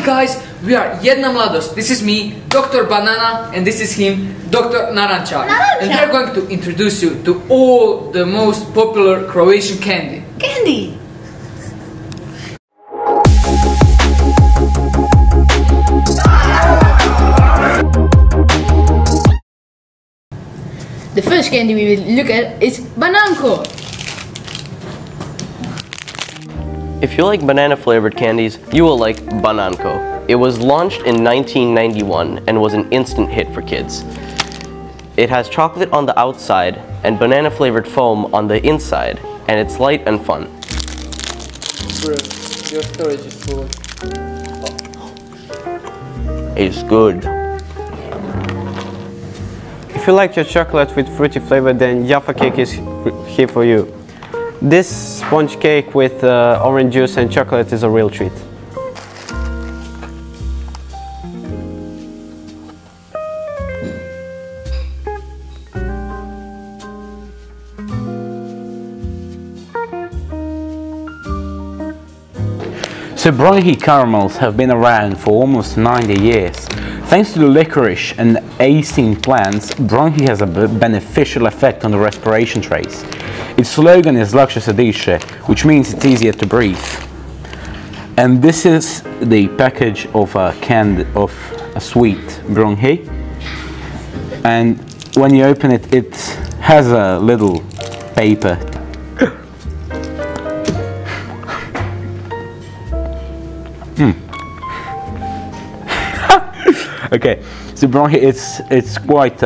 guys, we are Jedna Mladost. This is me, Dr. Banana, and this is him, Dr. Narančar. And we are going to introduce you to all the most popular Croatian candy. Candy! The first candy we will look at is bananko. If you like banana flavored candies, you will like bananko. It was launched in 1991 and was an instant hit for kids. It has chocolate on the outside and banana flavored foam on the inside, and it's light and fun. Bro, your storage is full. It's good. If you like your chocolate with fruity flavor, then Jaffa cake is here for you. This sponge cake with orange juice and chocolate is a real treat. So Bronchi caramels have been around for almost 90 years. Thanks to the licorice and acing plants, Bronchi has a beneficial effect on the respiration trace. Its slogan is Lakše se diše, which means it's easier to breathe. And this is the package of a sweet Bronchi. And when you open it, it has a little paper. Okay, so Bronchi, it's quite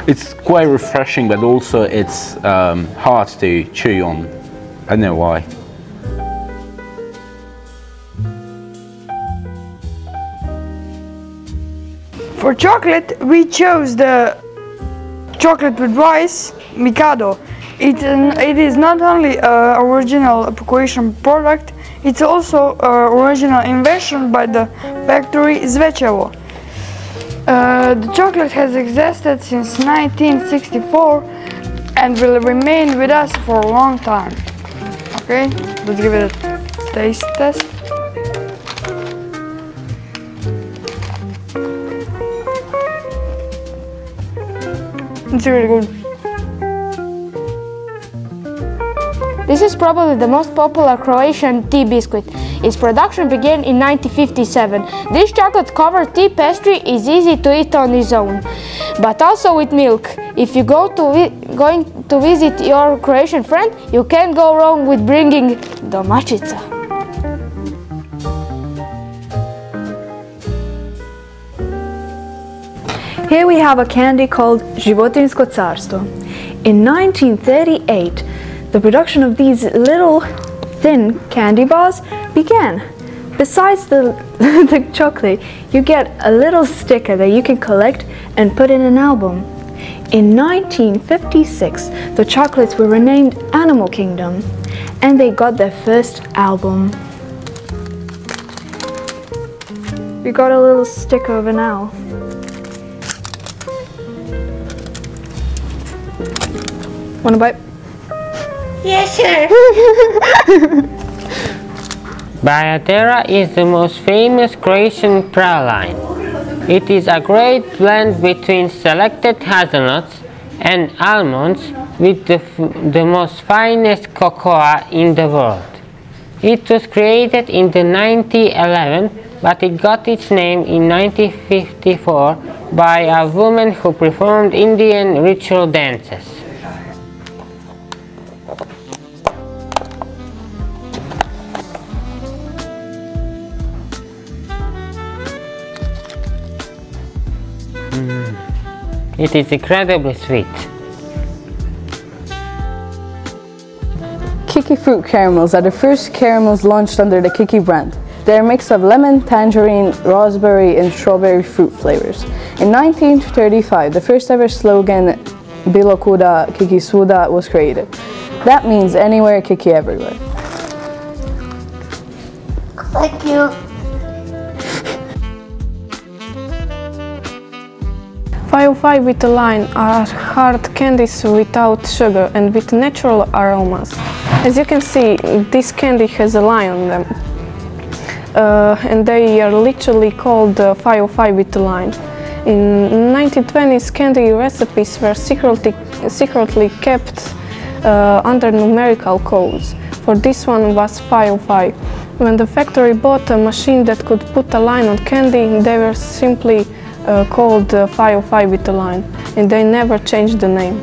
it's quite refreshing, but also it's hard to chew on. I don't know why. For chocolate, we chose the chocolate with rice, Mikado. It is not only an original Croatian product, it's also an original invention by the factory Zvečevo. The chocolate has existed since 1964 and will remain with us for a long time. Okay, let's give it a taste test. It's really good. This is probably the most popular Croatian tea biscuit. Its production began in 1957. This chocolate-covered tea pastry is easy to eat on its own, but also with milk. If you going to visit your Croatian friend, you can't go wrong with bringing Domaćica. Here we have a candy called Životinjsko carstvo. In 1938, the production of these little thin candy bars began. Besides the chocolate, you get a little sticker that you can collect and put in an album. In 1956, the chocolates were renamed Animal Kingdom, and they got their first album. We got a little sticker of an owl. Wanna bite? Yes, sir. Bajadera is the most famous Croatian praline. It is a great blend between selected hazelnuts and almonds with the most finest cocoa in the world. It was created in 1911, but it got its name in 1954 by a woman who performed Indian ritual dances. It is incredibly sweet. Kiki fruit caramels are the first caramels launched under the Kiki brand. They're a mix of lemon, tangerine, raspberry and strawberry fruit flavors. In 1935, the first ever slogan Bilo kuda, Kiki svuda was created. That means anywhere, Kiki everywhere. Thank you. 505 with a line are hard candies without sugar and with natural aromas. As you can see, this candy has a line on them. and they are literally called 505 with the line. In 1920s, candy recipes were secretly kept under numerical codes. For this one was 505. When the factory bought a machine that could put a line on candy, they were simply called 505 with the line, and they never changed the name.